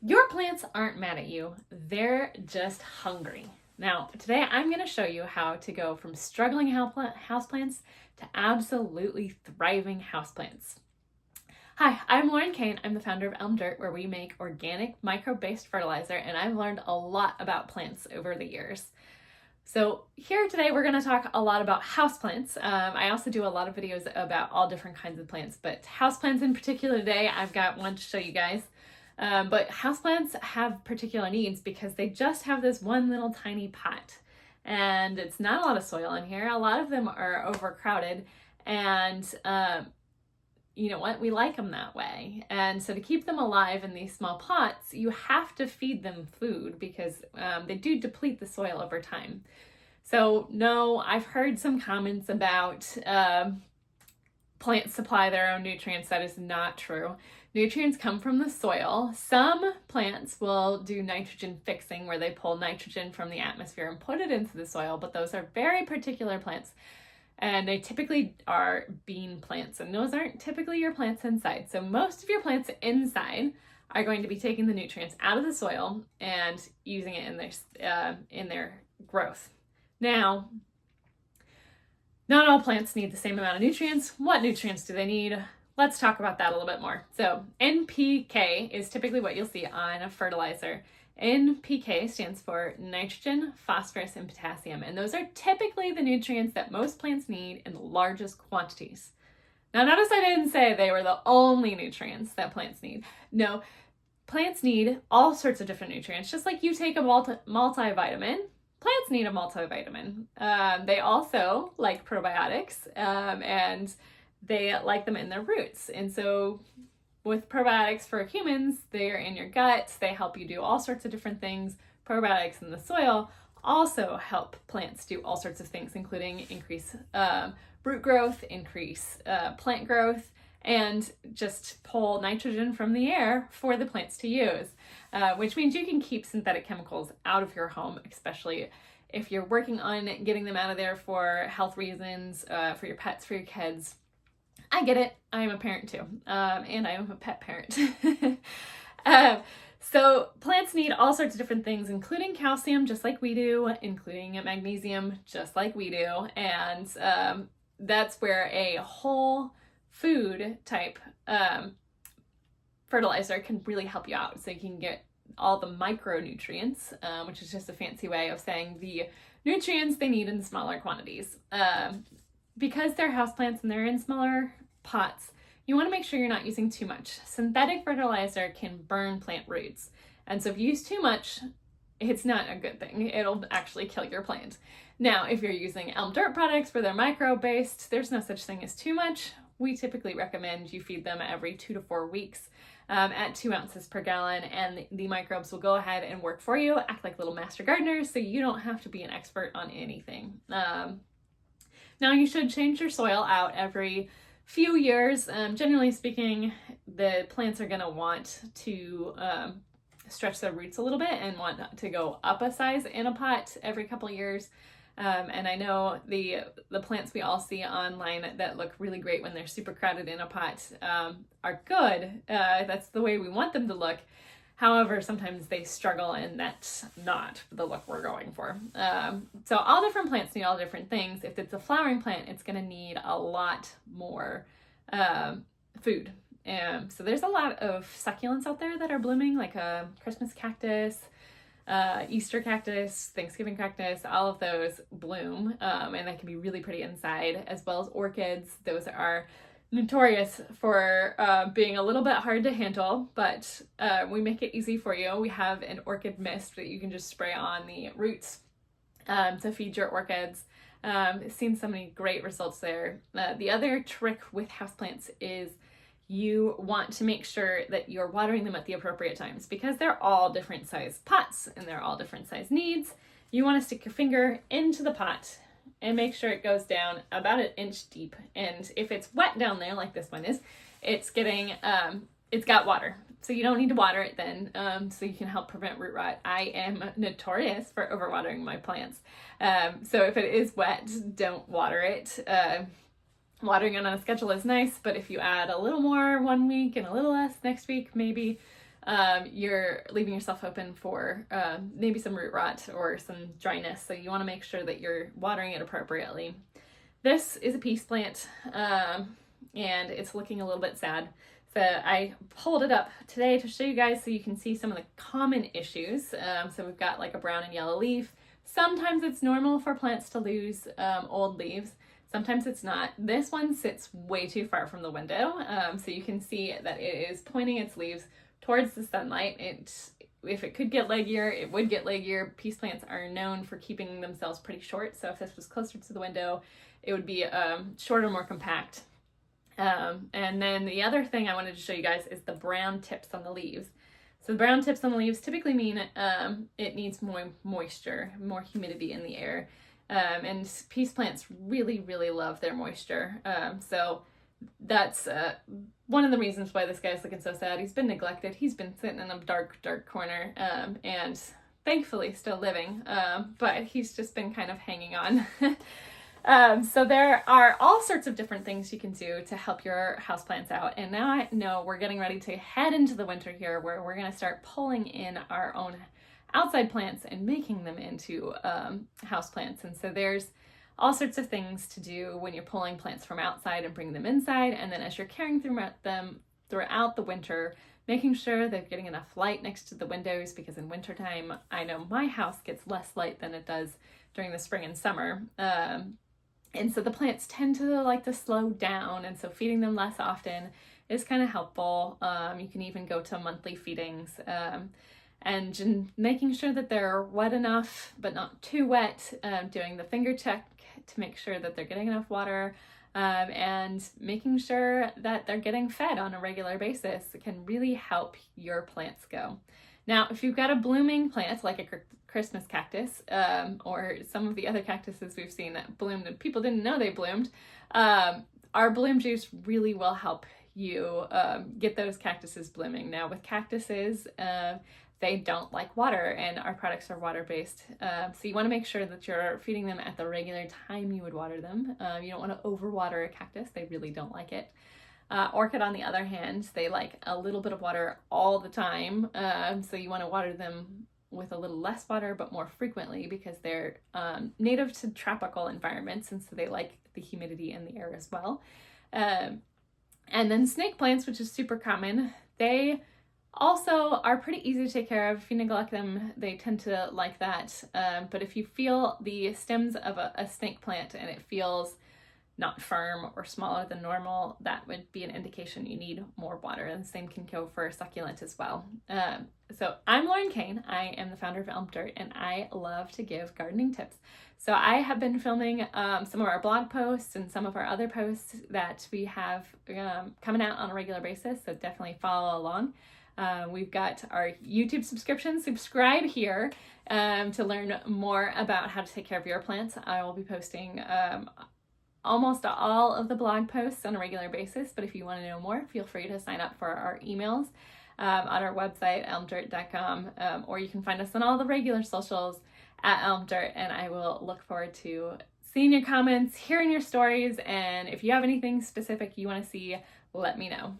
Your plants aren't mad at you, they're just hungry. Now, today I'm going to show you how to go from struggling houseplants to absolutely thriving houseplants. Hi, I'm Lauren Kane. I'm the founder of Elm Dirt, where we make organic microbe-based fertilizer, and I've learned a lot about plants over the years. So here today we're going to talk a lot about houseplants. I also do a lot of videos about all different kinds of plants, but houseplants in particular today, I've got one to show you guys. But houseplants have particular needs because they just have this one little tiny pot, and it's not a lot of soil in here. A lot of them are overcrowded, and you know what? We like them that way. And so to keep them alive in these small pots, you have to feed them food because they do deplete the soil over time. So no, I've heard some comments about plants supply their own nutrients. That is not true. Nutrients come from the soil. Some plants will do nitrogen fixing, where they pull nitrogen from the atmosphere and put it into the soil, but those are very particular plants. And they typically are bean plants, and those aren't typically your plants inside. So most of your plants inside are going to be taking the nutrients out of the soil and using it in their growth. Now, not all plants need the same amount of nutrients. What nutrients do they need? Let's talk about that a little bit more. So NPK is typically what you'll see on a fertilizer. NPK stands for nitrogen, phosphorus, and potassium, and those are typically the nutrients that most plants need in the largest quantities. Now, notice I didn't say they were the only nutrients that plants need. No, plants need all sorts of different nutrients. Just like you take a multivitamin, plants need a multivitamin. They also like probiotics, and they like them in their roots. And so with probiotics for humans, they're in your gut. They help you do all sorts of different things. Probiotics in the soil also help plants do all sorts of things, including increase root growth, increase plant growth, and just pull nitrogen from the air for the plants to use, which means you can keep synthetic chemicals out of your home, especially if you're working on getting them out of there for health reasons, for your pets, for your kids. I get it. I am a parent too, and I am a pet parent. So plants need all sorts of different things, including calcium, just like we do, including magnesium, just like we do, and that's where a whole food type fertilizer can really help you out. So you can get all the micronutrients, which is just a fancy way of saying the nutrients they need in smaller quantities. Because they're houseplants and they're in smaller pots, you want to make sure you're not using too much. Synthetic fertilizer can burn plant roots. And so if you use too much, it's not a good thing. It'll actually kill your plant. Now, if you're using Elm Dirt products where they're microbe-based, there's no such thing as too much. We typically recommend you feed them every 2 to 4 weeks at 2 ounces per gallon, and the microbes will go ahead and work for you, act like little master gardeners, so you don't have to be an expert on anything. Now, you should change your soil out every few years. Generally speaking, the plants are going to want to stretch their roots a little bit and want to go up a size in a pot every couple years. And I know the plants we all see online that look really great when they're super crowded in a pot are good. That's the way we want them to look. However, sometimes they struggle, and that's not the look we're going for. So all different plants need all different things. If it's a flowering plant, it's going to need a lot more food. So there's a lot of succulents out there that are blooming, like a Christmas cactus, Easter cactus, Thanksgiving cactus, all of those bloom, and they can be really pretty inside, as well as orchids. Those are notorious for being a little bit hard to handle, but we make it easy for you. We have an orchid mist that you can just spray on the roots to feed your orchids. Seen so many great results there. The other trick with houseplants is you want to make sure that you're watering them at the appropriate times, because they're all different size pots and they're all different size needs. You want to stick your finger into the pot and make sure it goes down about 1 inch deep. And if it's wet down there, like this one is, it's got water. So you don't need to water it then, so you can help prevent root rot. I am notorious for overwatering my plants. So if it is wet, don't water it. Watering it on a schedule is nice, but if you add a little more one week and a little less next week, maybe you're leaving yourself open for maybe some root rot or some dryness. So you want to make sure that you're watering it appropriately. This is a peace plant, and it's looking a little bit sad. So I pulled it up today to show you guys so you can see some of the common issues. So we've got like a brown and yellow leaf. Sometimes it's normal for plants to lose old leaves. Sometimes it's not. This one sits way too far from the window. So you can see that it is pointing its leaves towards the sunlight. If it could get leggier, it would get leggier. Peace plants are known for keeping themselves pretty short. So if this was closer to the window, it would be shorter, more compact. And then the other thing I wanted to show you guys is the brown tips on the leaves. So the brown tips on the leaves typically mean it needs more moisture, more humidity in the air. And peace plants really, really love their moisture. So that's one of the reasons why this guy's looking so sad. He's been neglected. He's been sitting in a dark, dark corner, and thankfully still living, but he's just been kind of hanging on. So there are all sorts of different things you can do to help your houseplants out. And now I know we're getting ready to head into the winter here, where we're going to start pulling in our own outside plants and making them into houseplants. And so there's all sorts of things to do when you're pulling plants from outside and bring them inside. And then as you're caring them throughout the winter, making sure they're getting enough light next to the windows, because in wintertime, I know my house gets less light than it does during the spring and summer. And so the plants tend to like to slow down, and so feeding them less often is kind of helpful. You can even go to monthly feedings, and making sure that they're wet enough but not too wet, doing the finger check to make sure that they're getting enough water, and making sure that they're getting fed on a regular basis can really help your plants go. Now, if you've got a blooming plant like a Christmas cactus, or some of the other cactuses we've seen that bloomed and people didn't know they bloomed, our bloom juice really will help you get those cactuses blooming. Now, with cactuses, they don't like water, and our products are water-based. So you want to make sure that you're feeding them at the regular time you would water them. You don't want to overwater a cactus. They really don't like it. Orchid, on the other hand, they like a little bit of water all the time. So you want to water them with a little less water, but more frequently, because they're native to tropical environments, and so they like the humidity in the air as well. And then snake plants, which is super common, they also are pretty easy to take care of. If you neglect them, they tend to like that. But if you feel the stems of a snake plant and it feels not firm or smaller than normal, that would be an indication you need more water. And the same can go for a succulent as well. So I'm Lauren Kane. I am the founder of Elm Dirt, and I love to give gardening tips. So I have been filming some of our blog posts and some of our other posts that we have coming out on a regular basis, so definitely follow along. We've got our YouTube subscription. Subscribe here to learn more about how to take care of your plants. I will be posting almost all of the blog posts on a regular basis, but if you want to know more, feel free to sign up for our emails on our website, elmdirt.com, or you can find us on all the regular socials at Elm Dirt, and I will look forward to seeing your comments, hearing your stories, and if you have anything specific you want to see, let me know.